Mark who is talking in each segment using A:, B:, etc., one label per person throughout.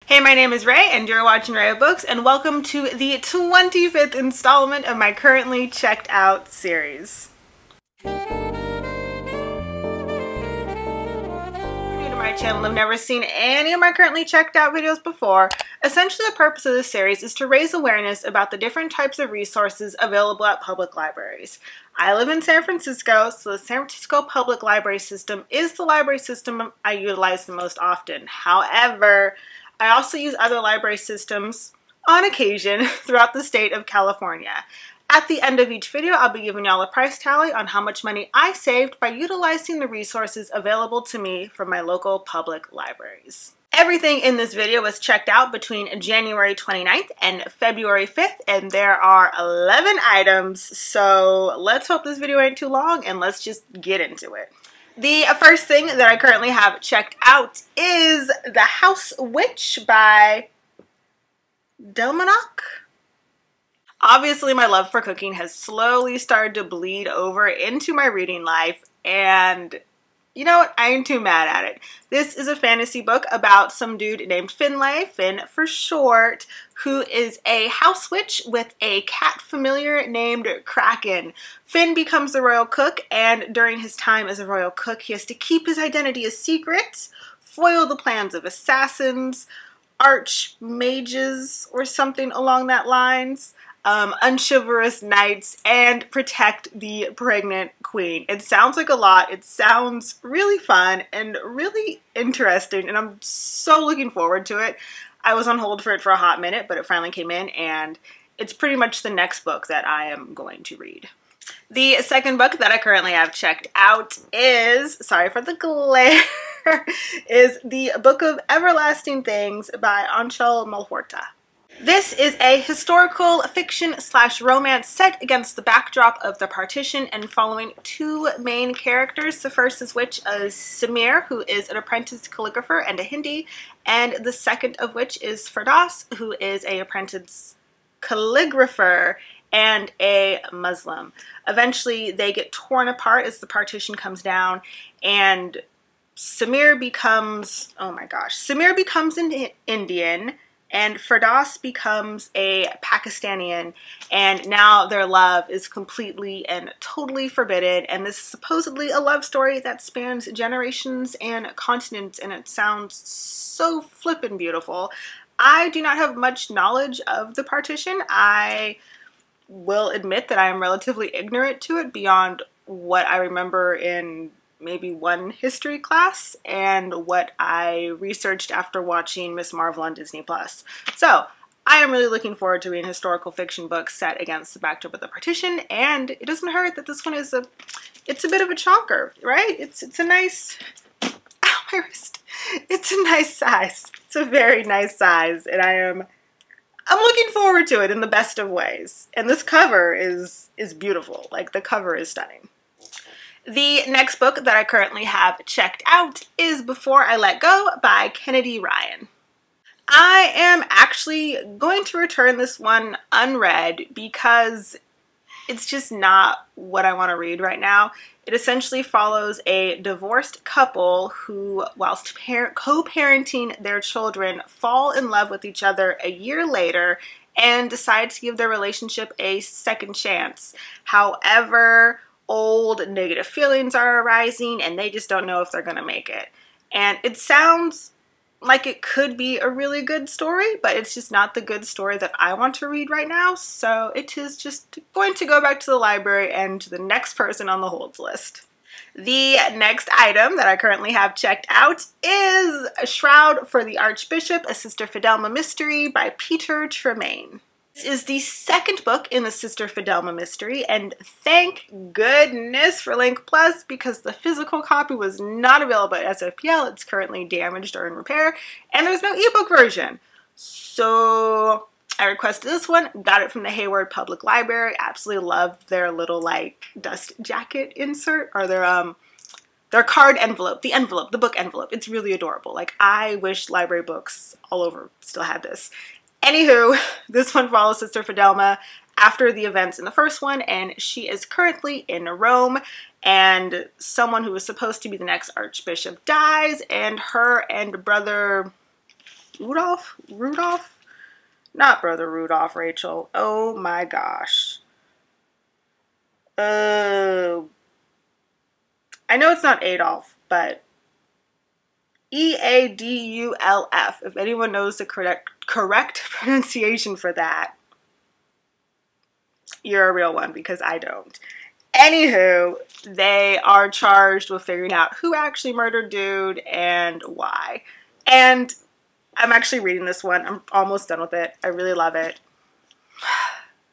A: Hey, my name is Ray, and you're watching Ray of Books, and welcome to the 25th installment of my currently checked out series. If you're new to my channel and have never seen any of my currently checked out videos before, essentially the purpose of this series is to raise awareness about the different types of resources available at public libraries. I live in San Francisco, so the San Francisco Public Library System is the library system I utilize the most often. However, I also use other library systems on occasion throughout the state of California. At the end of each video, I'll be giving y'all a price tally on how much money I saved by utilizing the resources available to me from my local public libraries. Everything in this video was checked out between January 29th and February 5th, and there are 11 items, so let's hope this video ain't too long and let's just get into it. The first thing that I currently have checked out is The House Witch by Delemhach. Obviously, my love for cooking has slowly started to bleed over into my reading life, and you know what? I ain't too mad at it. This is a fantasy book about some dude named Finlay, Finn for short, who is a house witch with a cat familiar named Kraken. Finn becomes the royal cook, and during his time as a royal cook, he has to keep his identity a secret, foil the plans of assassins, archmages, or something along that lines, unchivalrous knights, and protect the pregnant queen. It sounds like a lot. It sounds really fun and really interesting, and I'm so looking forward to it. I was on hold for it for a hot minute, but it finally came in, and it's pretty much the next book that I am going to read. The second book that I currently have checked out is, sorry for the glare, is The Book of Everlasting Things by Aanchal Malhotra. This is a historical fiction/romance set against the backdrop of the partition and following two main characters. The first is which is Samir, who is an apprentice calligrapher and a Hindi, and the second of which is Firdaus, who is an apprentice calligrapher and a Muslim. Eventually, they get torn apart as the partition comes down, and Samir becomes, oh my gosh, Samir becomes an Indian, and Firdaus becomes a Pakistani, and now their love is completely and totally forbidden, and this is supposedly a love story that spans generations and continents, and it sounds so flippin' beautiful. I do not have much knowledge of the partition. I will admit that I am relatively ignorant to it beyond what I remember in maybe one history class and what I researched after watching Miss Marvel on Disney+. So I am really looking forward to reading historical fiction books set against the backdrop of the partition, and it doesn't hurt that this one is it's a bit of a chonker, right? It's a nice, ow, my wrist. It's a nice size. It's a very nice size, and I'm looking forward to it in the best of ways. And this cover is beautiful. Like, the cover is stunning. The next book that I currently have checked out is Before I Let Go by Kennedy Ryan. I am actually going to return this one unread because it's just not what I want to read right now. It essentially follows a divorced couple who, whilst co-parenting their children, fall in love with each other a year later and decide to give their relationship a second chance. However, old negative feelings are arising and they just don't know if they're gonna make it. And it sounds like it could be a really good story, but it's just not the good story that I want to read right now, so it is just going to go back to the library and to the next person on the holds list. The next item that I currently have checked out is Shroud for the Archbishop, a Sister Fidelma mystery by Peter Tremayne. This is the second book in the Sister Fidelma mystery, and thank goodness for Link Plus because the physical copy was not available at SFPL. It's currently damaged or in repair, and there's no ebook version. So I requested this one, got it from the Hayward Public Library. Absolutely loved their little like dust jacket insert, or their card envelope, the book envelope. It's really adorable. Like, I wish library books all over still had this. Anywho, this one follows Sister Fidelma after the events in the first one, and she is currently in Rome, and someone who was supposed to be the next Archbishop dies, and her and brother Rudolph? Not Brother Rudolph, Rachel. Oh my gosh. I know it's not Adolf, but Eadulf. If anyone knows the correct pronunciation for that, you're a real one, because I don't. Anywho, they are charged with figuring out who actually murdered Dude and why. And I'm actually reading this one. I'm almost done with it. I really love it.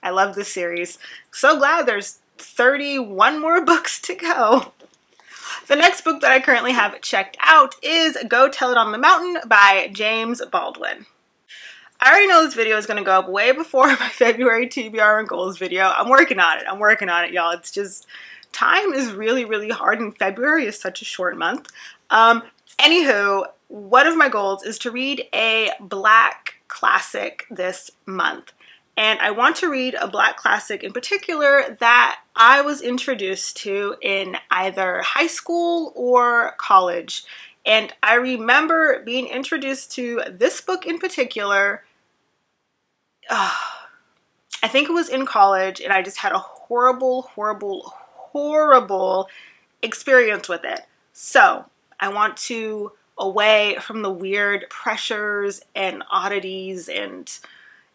A: I love this series. So glad there's 31 more books to go. The next book that I currently have checked out is Go Tell It on the Mountain by James Baldwin. I already know this video is going to go up way before my February TBR and goals video. I'm working on it, y'all. It's just, time is really, really hard, and February is such a short month. Anywho, one of my goals is to read a Black classic this month. And I want to read a Black classic in particular that I was introduced to in either high school or college. And I remember being introduced to this book in particular, I think it was in college, and I just had a horrible, horrible, horrible experience with it. So I want to, away from the weird pressures and oddities and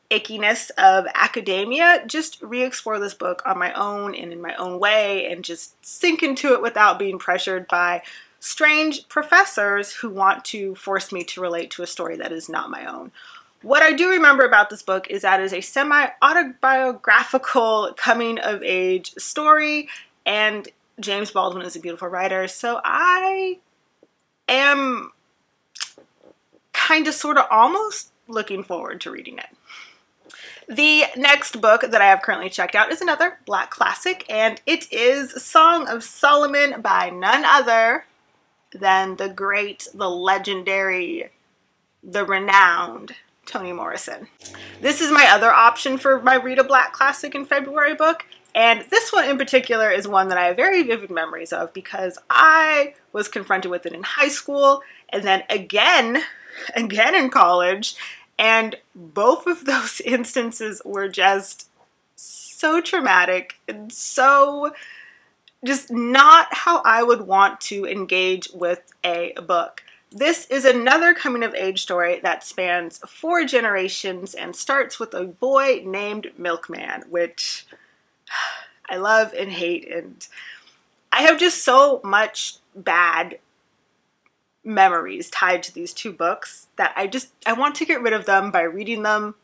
A: ickiness of academia, just re-explore this book on my own and in my own way, and just sink into it without being pressured by strange professors who want to force me to relate to a story that is not my own. What I do remember about this book is that it is a semi-autobiographical coming-of-age story, and James Baldwin is a beautiful writer, so I am kind of, sort of, almost looking forward to reading it. The next book that I have currently checked out is another Black classic, and it is Song of Solomon by none other than the great, the legendary, the renowned Toni Morrison. This is my other option for my Read a Black Classic in February book, and this one in particular is one that I have very vivid memories of because I was confronted with it in high school and then again in college, and both of those instances were just so traumatic and so just not how I would want to engage with a book. This is another coming-of-age story that spans 4 generations and starts with a boy named Milkman, which I love and hate, and I have just so much bad memories tied to these 2 books that I want to get rid of them by reading them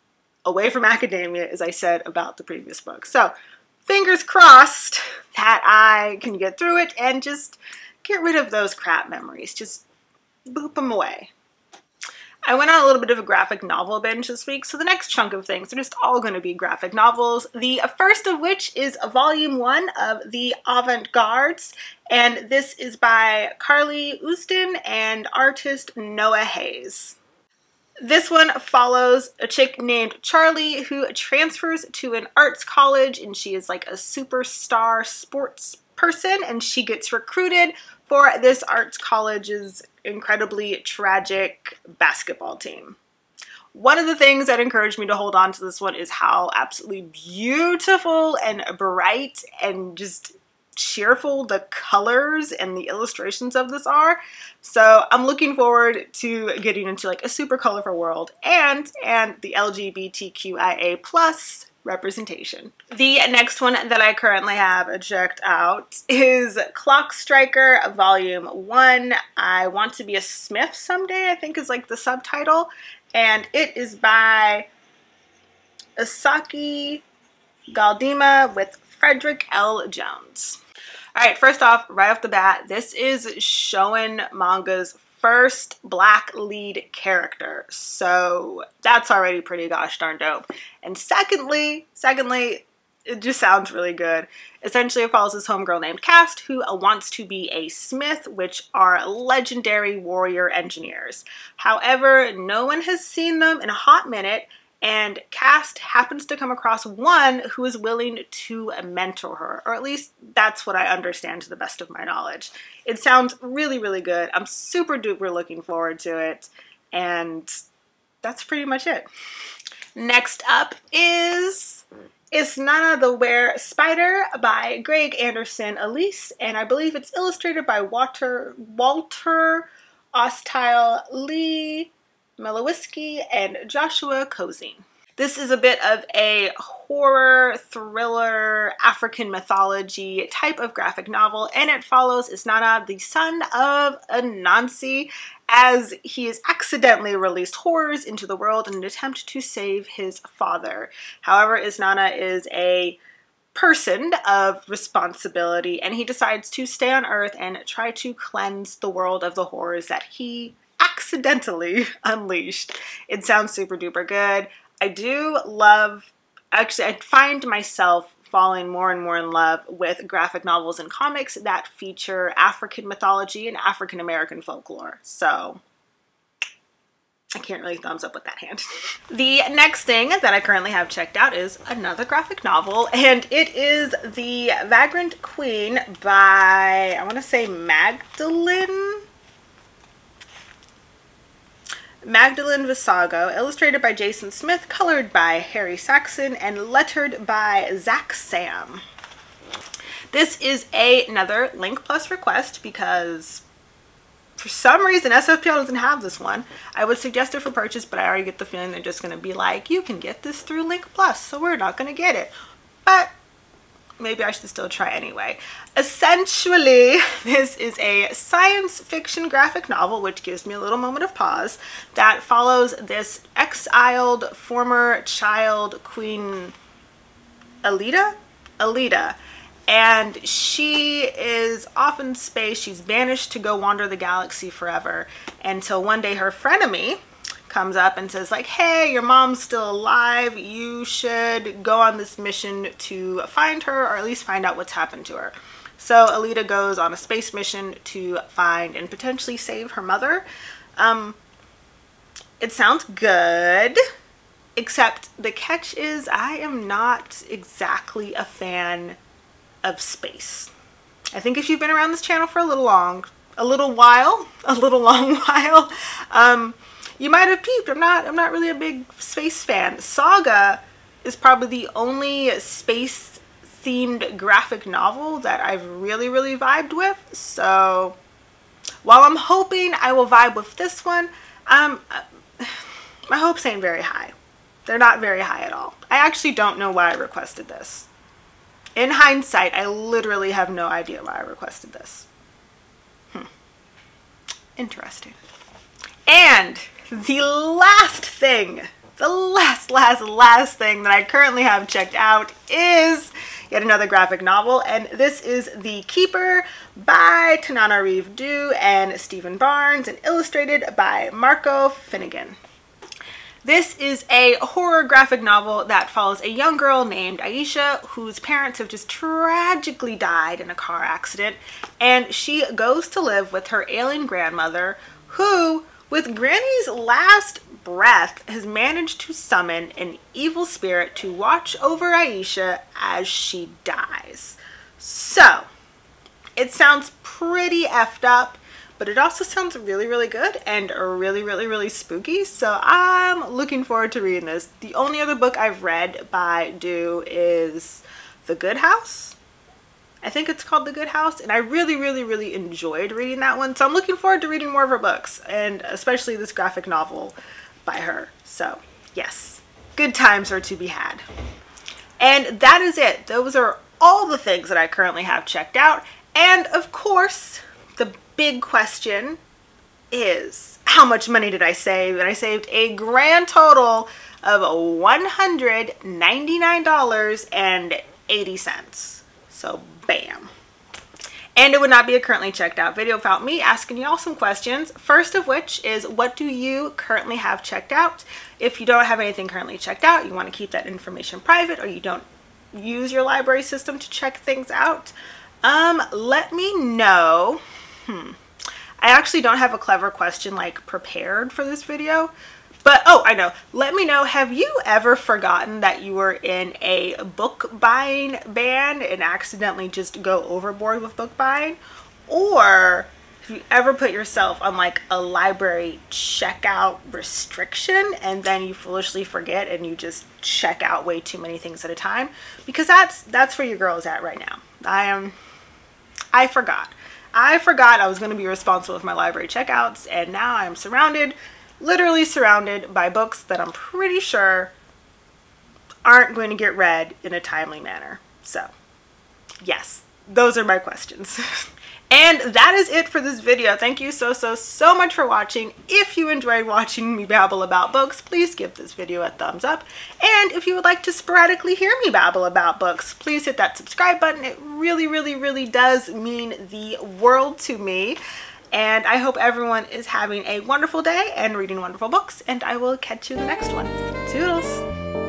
A: away from academia, as I said about the previous book. So fingers crossed that I can get through it and just get rid of those crap memories. Just boop them away. I went on a little bit of a graphic novel binge this week, so the next chunk of things are just all going to be graphic novels. The first of which is volume 1 of the Avant Guards, and this is by Carly Ustin and artist Noah Hayes. This one follows a chick named Charlie who transfers to an arts college, and she is like a superstar sports person, and she gets recruited for this arts college's incredibly tragic basketball team. One of the things that encouraged me to hold on to this one is how absolutely beautiful and bright and just cheerful the colors and the illustrations of this are. So I'm looking forward to getting into like a super colorful world and the LGBTQIA+ representation. The next one that I currently have checked out is Clock Striker Volume 1. I Want to Be a Smith Someday, I think is like the subtitle, and it is by Isaki Galdima with Frederick L. Jones. Alright, first off, right off the bat, this is Shonen manga's first Black lead character, so that's already pretty gosh darn dope. And secondly, it just sounds really good. Essentially, it follows this homegirl named Cast who wants to be a smith, which are legendary warrior engineers. However, no one has seen them in a hot minute, and Cast happens to come across one who is willing to mentor her, or at least that's what I understand to the best of my knowledge. It sounds really, really good. I'm super duper looking forward to it, and that's pretty much it. Next up is Isnana the Were-Spider by Greg Anderson Elise, and I believe it's illustrated by Walter Ostile, Lee Melowisky, and Joshua Cozy. This is a bit of a horror, thriller, African mythology type of graphic novel, and it follows Isnana, the son of Anansi, as he is accidentally released horrors into the world in an attempt to save his father. However, Isnana is a person of responsibility, and he decides to stay on Earth and try to cleanse the world of the horrors that he accidentally unleashed. It sounds super duper good. I do love, actually, I find myself falling more and more in love with graphic novels and comics that feature African mythology and African American folklore. So I can't really thumbs up with that hand. The next thing that I currently have checked out is another graphic novel, and it is The Vagrant Queen by, I want to say Magdalene Visaggio, illustrated by Jason Smith, colored by Harry Saxon, and lettered by Zach Sam. This is another Link Plus request because for some reason SFPL doesn't have this one. I would suggest it for purchase, but I already get the feeling they're just going to be like, you can get this through Link Plus, so we're not going to get it. But maybe I should still try anyway. Essentially, this is a science fiction graphic novel, which gives me a little moment of pause, that follows this exiled former child queen, Alida, and she is off in space. She's banished to go wander the galaxy forever until one day her frenemy comes up and says like, hey, your mom's still alive, you should go on this mission to find her, or at least find out what's happened to her. So Alida goes on a space mission to find and potentially save her mother. It sounds good, except the catch is I am not exactly a fan of space. I think if you've been around this channel for a long while, you might have peeped. I'm not really a big space fan. Saga is probably the only space themed graphic novel that I've really vibed with. So while I'm hoping I will vibe with this one, my hopes ain't very high. They're not very high at all. I actually don't know why I requested this. In hindsight, I literally have no idea why I requested this. Interesting. And the last thing, the last thing that I currently have checked out is yet another graphic novel, and this is The Keeper by Tananarive Due and Stephen Barnes, and illustrated by Marco Finnegan. This is a horror graphic novel that follows a young girl named Aisha whose parents have just tragically died in a car accident, and she goes to live with her ailing grandmother who, with Granny's last breath, has managed to summon an evil spirit to watch over Aisha as she dies. So, it sounds pretty effed up, but it also sounds really good and really spooky. So I'm looking forward to reading this. The only other book I've read by Due is The Good House. I think it's called The Good House, and I really enjoyed reading that one. So I'm looking forward to reading more of her books, and especially this graphic novel by her. So yes, good times are to be had. And that is it. Those are all the things that I currently have checked out. And of course, the big question is, how much money did I save? And I saved a grand total of $199.80. So bam. And it would not be a currently checked out video without me asking y'all some questions. First of which is, what do you currently have checked out? If you don't have anything currently checked out, you want to keep that information private, or you don't use your library system to check things out, let me know. I actually don't have a clever question like prepared for this video, but oh, I know. Let me know, have you ever forgotten that you were in a book buying ban and accidentally just go overboard with book buying? Or If you ever put yourself on like a library checkout restriction and then you foolishly forget and you just check out way too many things at a time, because that's where your girl is at right now. I forgot I was going to be responsible with my library checkouts, and now I'm surrounded, literally surrounded by books that I'm pretty sure aren't going to get read in a timely manner. So yes, those are my questions. And that is it for this video. Thank you so much for watching. If you enjoyed watching me babble about books, please give this video a thumbs up. And if you would like to sporadically hear me babble about books, please hit that subscribe button. It really does mean the world to me. And I hope everyone is having a wonderful day and reading wonderful books. And I will catch you in the next one. Toodles!